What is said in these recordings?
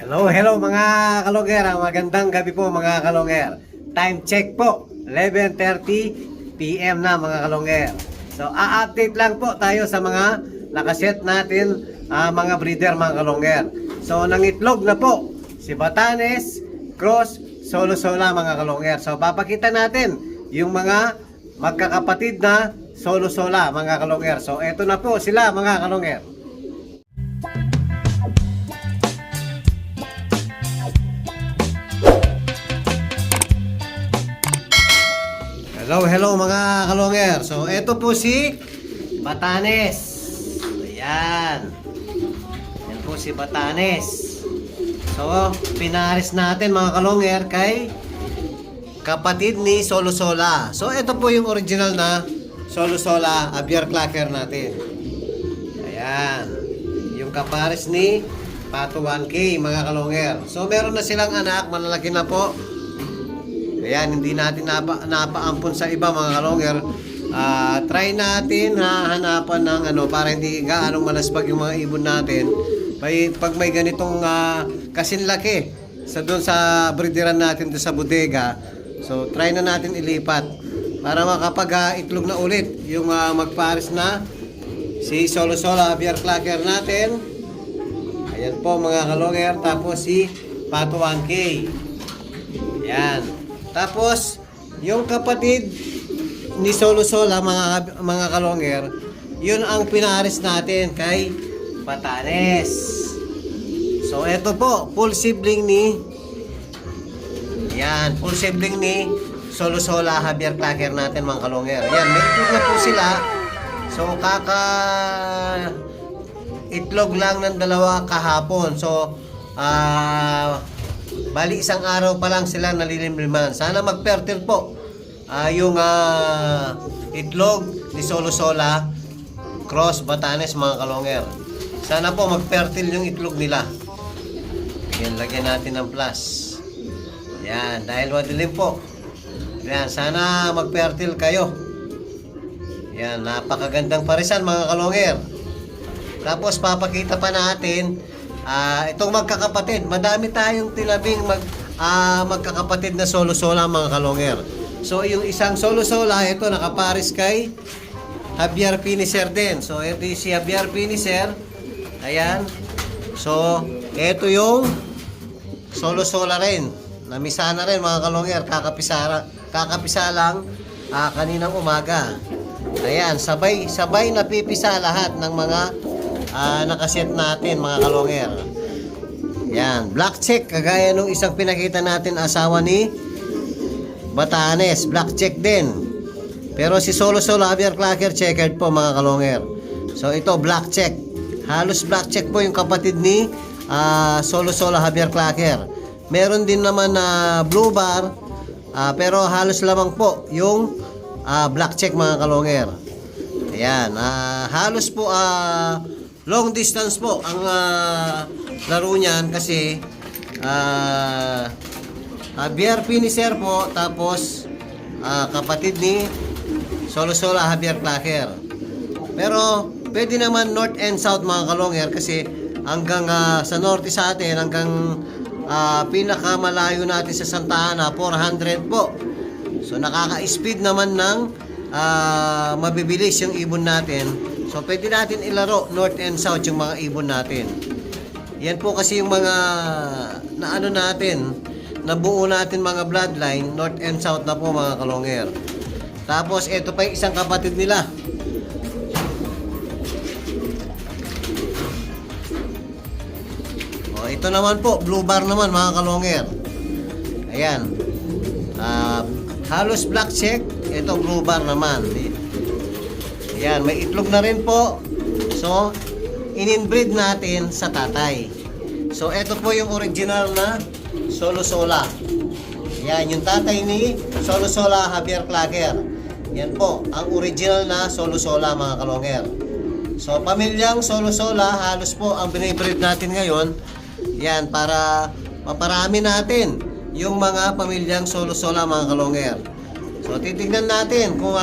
Hello mga kalonger. Magandang gabi po mga kalonger. Time check po, 11:30 PM na mga kalonger. So a-update lang po tayo sa mga nakaset natin mga breeder mga kalonger. So nangitlog na po si Batanes, Cross, Solo Sola mga kalonger. So papakita natin yung mga magkakapatid na Solo Sola mga kalonger. So eto na po sila mga kalonger. Hello mga kalonger. So eto po si Batanes. Ayan. Yan po si Batanes. So pinaris natin mga kalonger kay kapatid ni Solo Sola. So ito po yung original na Solo Sola Aviar Clacker natin. Ayan. Yung kapares ni Pato 1K mga kalonger. So meron na silang anak, malalaki na po. Ayan, hindi natin napaampon sa iba mga kalonger. Try natin hanapan ng para hindi gaano malasbag yung mga ibon natin. Pag may ganitong kasinlaki doon sa breederan natin doon sa bodega. So try na natin ilipat para makapag itlog na ulit yung magpares na si Solo Sola Aviar Clacker natin. Ayan po mga kalonger. Tapos si Pato 1K. Ayan. Tapos, yung kapatid ni Solo Sola, mga kalonger, yun ang pinaris natin kay Batanes. So, eto po, full sibling ni Solo Sola Aviar Clacker natin mga kalonger. Yan, may itlog na po sila. So, itlog lang ng dalawa kahapon. So, bali isang araw pa lang sila nalilimliman. Sana mag-fertile po yung itlog ni Solo Sola Cross Batanes mga kalonger. Sana po mag-fertile yung itlog nila. Lagyan natin ng plus. Yan, dahil madilim po. Yan, sana mag-fertile kayo. Yan, napakagandang parisan mga kalonger. Tapos papakita pa natin itong magkakapatid. Madami tayong tinabing magkakapatid na Solo Sola mga kalonger. So yung isang Solo Sola, ito nakaparis kay Javier Finisher din. So ito si Javier Finisher. Ayan. So ito yung Solo Sola rin. Namisa na rin mga kalonger. Kakapisa lang kaninang umaga. Ayan, sabay napipisa lahat ng mga nakaset natin mga kalonger. Yan, black check kagaya nung isang pinakita natin asawa ni Batanes, black check din. Pero si Solo Sola Aviar Clacker checkered po mga kalonger. So ito black check. Halos black check po yung kapatid ni Solo Sola Aviar Clacker. Meron din naman na blue bar, pero halos lamang po yung black check mga kalonger. Ayan, halos po long distance po ang laro niyan kasi Javier Finisher po, tapos kapatid ni Solo Sola Aviar Clacker. Pero pwede naman north and south mga kalonger kasi hanggang sa norte sa atin, hanggang pinakamalayo natin sa Santa Ana 400 po. So nakaka-speed naman ng mabibilis yung ibon natin. So, pwede natin ilaro north and south yung mga ibon natin. Yan po kasi yung mga nabuo natin mga bloodline, north and south na po mga kalonger. Tapos, ito pa yung isang kapatid nila. O, ito naman po, blue bar naman mga kalonger. Ayan. Halos black check, ito blue bar naman. Yan, may itlog na rin po. So, in-inbreed natin sa tatay. So, ito po yung original na Solo Sola. Yan, yung tatay ni Solo Sola Aviar Clacker. Yan po, ang original na Solo Sola mga kalonger. So, pamilyang Solo Sola, halos po ang binibreed natin ngayon. Yan, para maparami natin yung mga pamilyang Solo Sola mga kalonger. So, titignan natin kung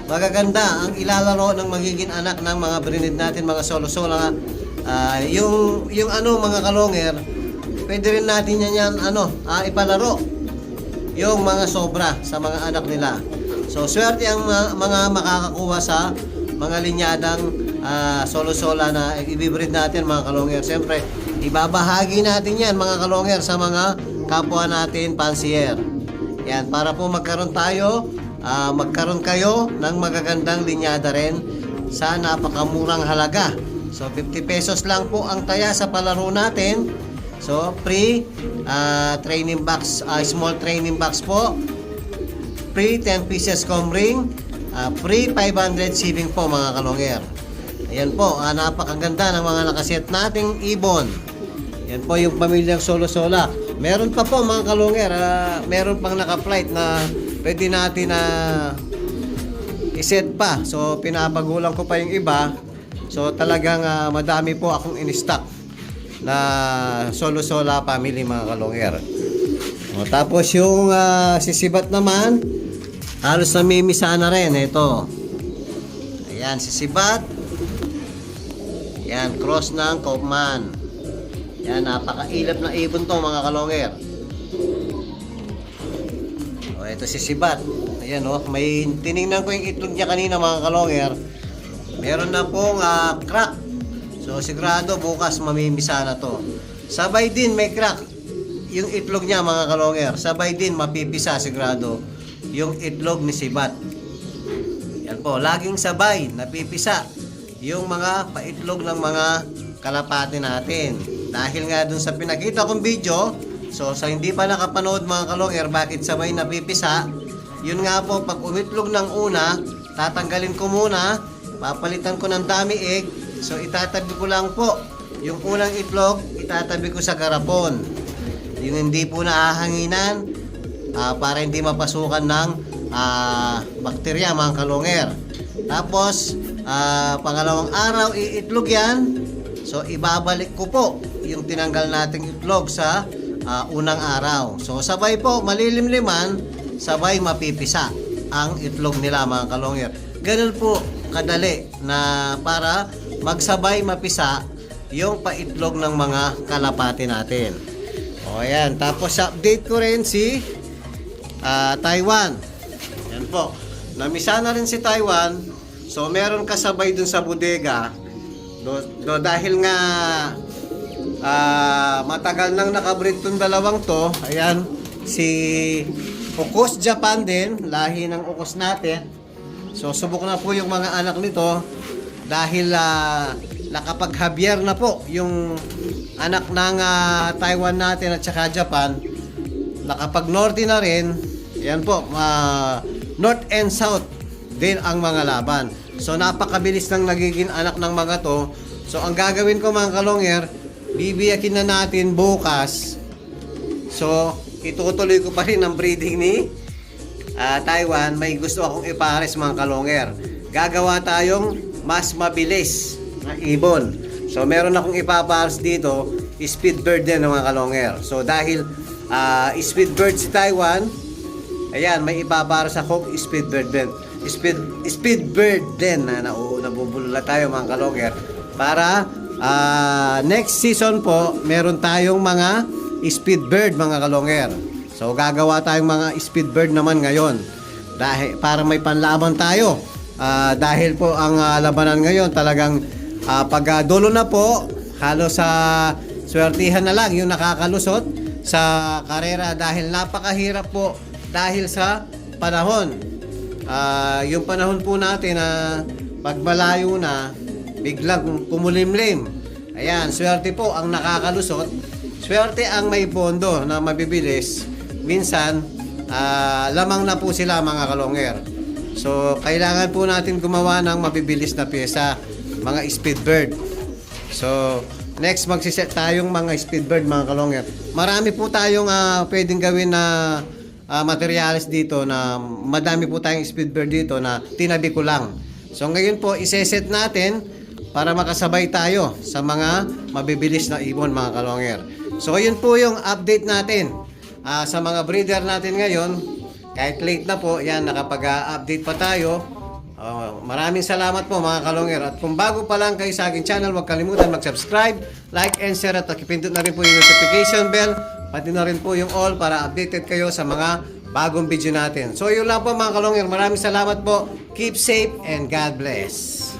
magaganda ang ilalaro ng magiging anak ng mga brinid natin mga Solo Sola Yung ano mga kalonger, pwede rin natin yan ipalaro yung mga sobra sa mga anak nila. So swerte ang mga makakakuha sa mga linyadang solo-sola na ibibreed natin mga kalonger. Siyempre, ibabahagi natin yan mga kalonger sa mga kapwa natin pansier. Yan, para po magkaroon kayo ng magagandang linyada rin sa napakamurang halaga. So 50 pesos lang po ang taya sa palaro natin. So free training box, small training box po. Free 10 pieces comb ring, free 500 sieving po mga kalonger. Ayan po, napakaganda ng mga nakaset nating ibon. Yan po yung pamilyang solo-sola. Meron pa po mga kalonger, meron pang naka-flight na pwede natin iset pa. So pinapagulang ko pa yung iba. So talagang madami po akong in-stock na solo-sola family mga kalonger. Tapos yung sisibat naman, halos namimisa na rin. Ito. Ayan, sisibat. Ayan, cross ng Kaufman. Ayan, napakailap na ibon to mga kalonger. Ito sisibat. Ayan may tiningnan ko yung itlog niya kanina mga kalonger. Meron na pong crack. So sigurado bukas mamimisa na to. Sabay din may crack yung itlog niya mga kalonger. Sabay din mapipisa sigurado yung itlog ni sibat. Yan po, laging sabay napipisa yung mga paitlog ng mga kalapati natin. Dahil nga dun sa pinakita kong video, so sa hindi pa nakapanood mga kalonger, bakit sabay napipisa? Yun nga po, pag umitlog ng una, tatanggalin ko muna, papalitan ko ng dummy egg, so itatabi ko lang po yung unang itlog, itatabi ko sa garapon. Yung hindi po naahanginan, para hindi mapasukan ng bakterya mga kalonger. Tapos pangalawang araw iitlog yan. So ibabalik ko po yung tinanggal nating itlog sa unang araw. So sabay po malilimliman, sabay mapipisa ang itlog nila mga kalonger. Ganun po kadali na para magsabay mapisa yung paitlog ng mga kalapati natin. O ayan, tapos update ko rin si Taiwan. Yan po. Namisa na rin si Taiwan. So meron kasabay dun sa bodega. Dahil nga matagal nang nakabreed tong dalawang to. Ayan, si Ukos Japan din, lahi ng Ukos natin. So subok na po yung mga anak nito dahil nakapag-Javier na po yung anak ng Taiwan natin at saka Japan. Nakapag-Norte na rin. Yan po, North and South din ang mga laban. So napakabilis ng nagiging anak ng mga to. So ang gagawin ko mga kalonger, bibiyakin na natin bukas. So itutuloy ko pa rin ang breeding ni Taiwan. May gusto akong ipares mga kalonger. Gagawa tayong mas mabilis na ibon. So meron akong ipapares dito, speed bird din mga kalonger. So dahil speed bird si Taiwan, ayan, may ipapares ako speed bird din. Speed bird din na nabubulula tayo mga kalonger. Para next season po, meron tayong mga speed bird mga kalonger. So gagawa tayong mga speed bird naman ngayon. Dahil para may panlaban tayo. Dahil po ang labanan ngayon talagang pag dulo na po, halos sa swertihan na lang yung nakakalusot sa karera dahil napakahirap po dahil sa panahon. Yung panahon po natin na pag malayo na, biglang kumulimlim. Ayan, swerte po ang nakakalusot. Swerte ang may pondo na mabibilis. Minsan, lamang na po sila mga kalonger. So, kailangan po natin gumawa ng mabibilis na pyesa, mga speed bird. So, next magsiset tayong mga speed bird mga kalonger. Marami po tayong pwedeng gawin na materials dito na madami po tayong speed bird dito na tinabi ko lang. So, ngayon po, iseset natin para makasabay tayo sa mga mabibilis na ibon mga kalonger. So yun po yung update natin sa mga breeder natin ngayon. Kahit late na po, yan nakapag-update pa tayo. Maraming salamat po mga kalongger. At kung bago pa lang kayo sa aking channel, huwag kalimutan mag-subscribe, like and share at pakipindot na rin po yung notification bell, pati na rin po yung all para updated kayo sa mga bagong video natin. So yun lang po mga kalongger. Maraming salamat po. Keep safe and God bless.